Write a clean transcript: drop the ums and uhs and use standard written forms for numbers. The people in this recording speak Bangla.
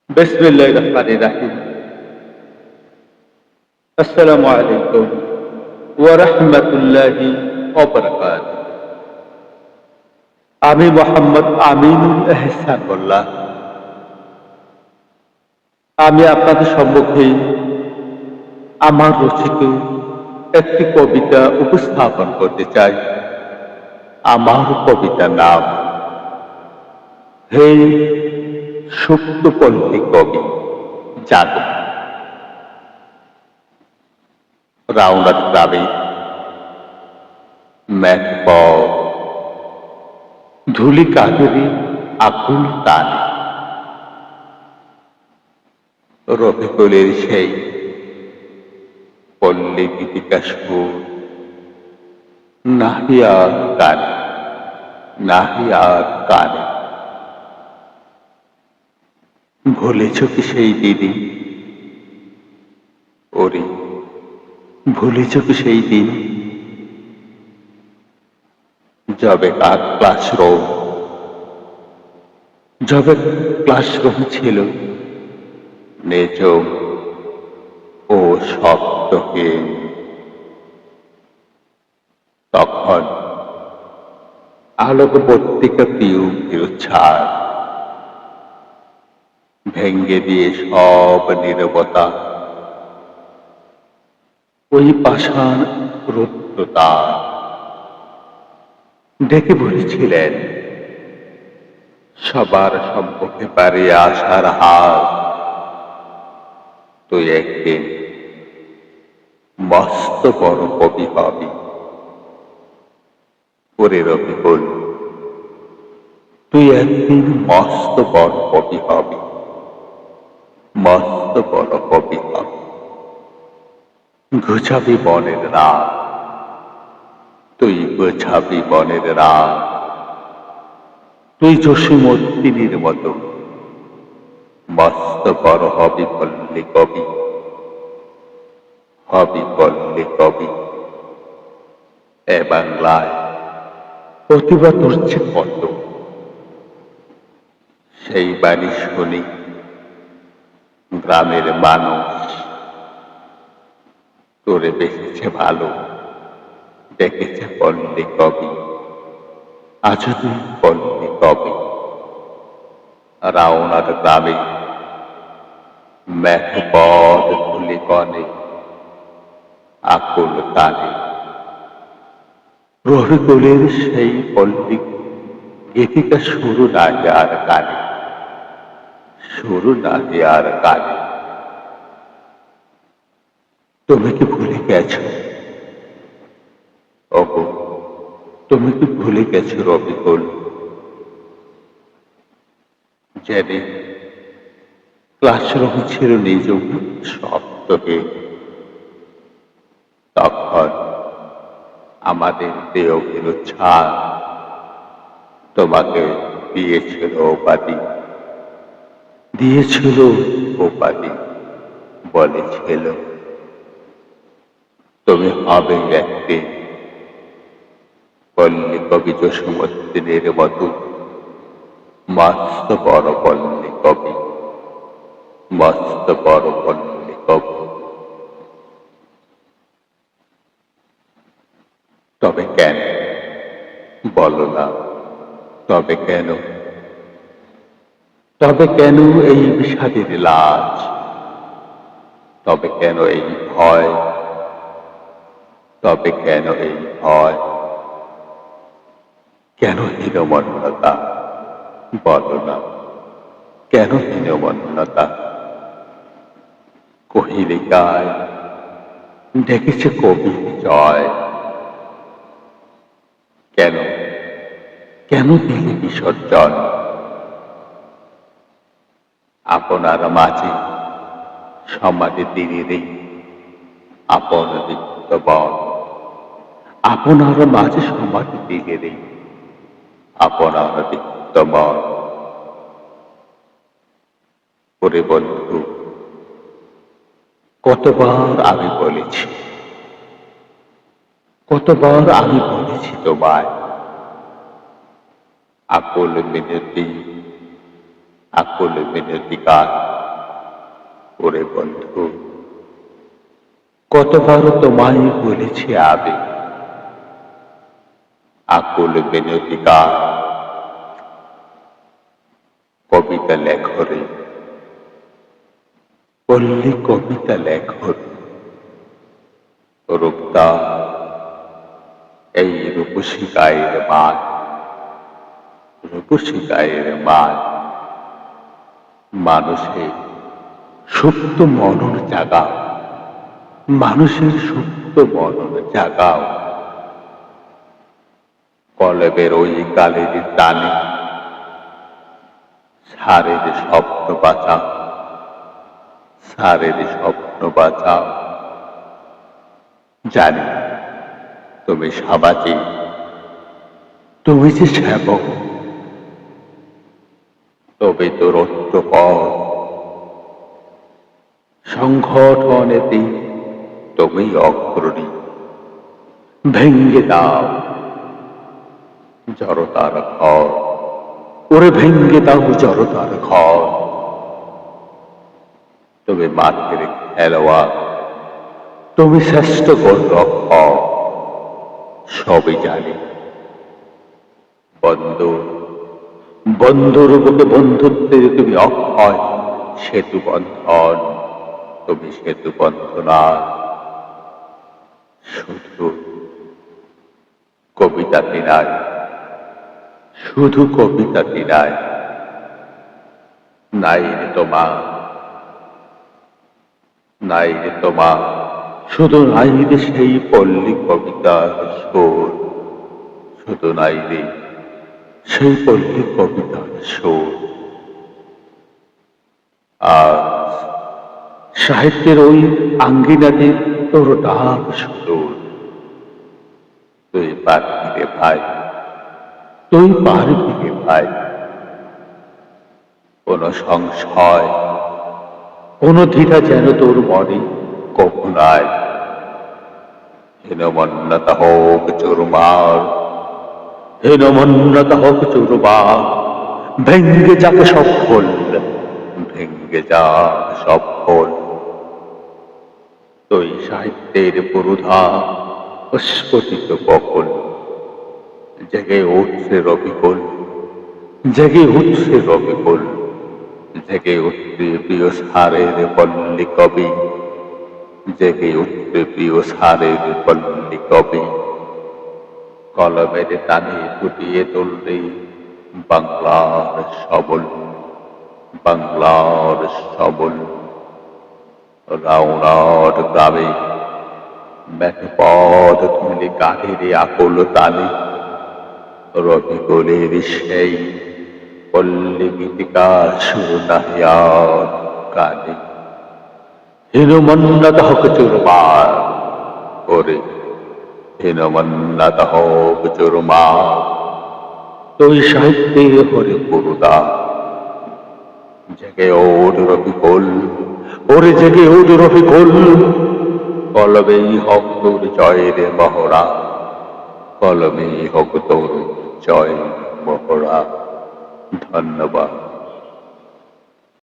বিসমিল্লাহির রহমানির রহিম। আসসালামু আলাইকুম ওয়া রাহমাতুল্লাহি ওয়া বারাকাতুহু। আমি মোহাম্মদ আমিনুল এহসান মোল্লা। আমি আপনাদের সম্মুখে আমার রচিত একটি কবিতা উপস্থাপন করতে চাই। আমার কবিতার নাম হে সুপ্তপল্লী কবি জাগো। রাউনাট গ্রামে মেঘপথ ধূলি কাঁদরে আকুল টানে রফিকুলের সেই পল্লী গীতিকা সুর নাহিয়ার কানে, নাহিয়ার কানে। ভুলেছ কি সেই দিদি? ওরে ভুলেছ কি সেই দিন? যবে ক্লাসরুম, যবে ক্লাসরুম ছিল নিঝুম ও শব্দহীন। তখন আলোকবর্তিকা টিউবের ছাড় ভেঙ্গে দিয়ে সব নীরবতা ওই পাষাণ রুদ্ধতা ডেকে বলেছিলেন সবার সম্মুখে পারিয়ে আসার হাত, তুই একদিন মস্ত বড় কবি হবি। ওরে রফিকুল, তুই একদিন মস্ত বড় কবি হবি, মস্ত বড় কবি হবি। ঘুচাবি বনের রাত, তুই গোছাবি বনের রাত। তুই জসীমউদ্দিনের মতো মস্ত বড় হবি পল্লী কবি, হবি পল্লী কবি। এ বাংলায় প্রতিভা তুলছে কত, সেই বাণী শুনি গ্রামের মানুষ। তোরে বেসেছে ভালো, ডেকেছে পল্লী কবি, আজও তুই পল্লী কবি। রাউনার গ্রামে মেঘপথ ধূলি কণে আকুল টানে রফিকুলের সেই পল্লী গীতিকা শুরু নাহি আর কানে, শুরু নাহি আর কানে। তুমি কি ভুলে গেছো? ওগো, তুমি কি ভুলে গেছো রফিকুল? যেদিন ক্লাসরুম ছিল নিঝুম শব্দহীন, তখন আমাদের দেহহীন ছাদ তোমাকে দিয়েছিল উপাধি, দিয়েছিল উপাধি। বলেছিল তুমি হবে একদিন পল্লী কবি জসীমউদ্দিনের মতো মস্ত বড় পল্লী কবি, মস্ত বড় পল্লী কবি। তবে কেন বলো না? তবে কেন? তবে কেন এই বিষাদের লাজ? তবে কেন এই ভয়? তবে কেন এই ভয়? কেন হীনমন্যতা? বলো না, কেন হীনমন্যতা? কোহিলিকায় ডেকেছে কবির জয়। কেন, কেন দিলে বিসর্জন? আপনার মাঝে সমাজে দিনে আপন বন, আপনার মাঝে সমাজে দিনে আপনার বন। ওরে বন্ধু, কতবার আমি বলেছি, কতবার আমি বলেছি তোমায়, আকুল মিনতি, আকুল মিনতি গান। ওরে বন্ধু, কতবার তোমায় বলেছি আবেগ, আকুল বিনতি গান, কবিতা লেখরে, পল্লী কবিতা লেখরে, রূপদা এই রূপসী গায়ের মান, রূপসী গায়ের মান, মানুষের সুপ্ত মনন জাগাও, মানুষের সুপ্ত মনন জাগাও, কলবের ওই গালের টানে সারের স্বপ্ন বাঁচাও, সারের স্বপ্ন বাঁচাও। জানি তুমি সামাজিক, তুমি যে সেবক, তবে তো রত্নকর সংগঠনেতে তুমি অগ্রণী। ভেঙ্গে দাও জড়তার ঘর, ওরে ভেঙ্গে দাও জড়তার ঘর। তুমি মাঠের খেলোয়াড়, তুমি শ্রেষ্ঠ গোলরক্ষক, সবই জানি। বন্ধু, বন্ধুর বুকে বন্ধুত্বের তুমি অক্ষয় সেতু বন্ধন, তুমি সেতু বন্ধনা। শুধু কবিতাতে নাই, শুধু কবিতাতে নাই, নাই রে তোমার, নাই রে তোমার, শুধু নাই রে সেই পল্লী কবিতার সুর, শুধু নাই রে সেই পল্লী কবিতার সুর। আর সাহিত্যের ওই আঙ্গিনাতে তোর ডাক সুদূর। তুই পারবি রে ভাই, তুই পারবি রে ভাই। কোন সংশয়, কোন দ্বিধা যেন তোর মনে কখনো নাই। হীনমন্যতা হোক চুরমার, হীনমন্যতা হোক চুরমার, ভেঙ্গে যাক সব ফুল, ভেঙ্গে যাক সব ফুল। তুই সাহিত্যের পুরুধা স্ফটিত বকুল, জেগে উঠছে রবিকুল, জেগে উঠছে রবিকুল, জেগে উঠবে প্রিয় সারের পল্লী কবি, জেগে উঠবে প্রিয় সারের পল্লী কবি। কলমের টানে ফুটিয়ে তুলবে বাংলার সবল, বাংলার সবল। রাউনার গ্রামে মেঠপথ ধুলে কাঠের আকুল তালে, রবিকুলের সেই পল্লী গীতিকা সুর নাহিয়া কানে। হীনমন্যতা হোক চুরমার, ওরে হীনমন্যতা হোক চুরমার। তুই সাহিত্যে হরে পুরুদা, জেগে ওঠ রবিকুল, ওরে জেগে ওঠ রবিকুল। কলমেই হোক তোর জয়ের মহড়া, কলমেই হোক তোর জয় মহড়া। ধন্যবাদ।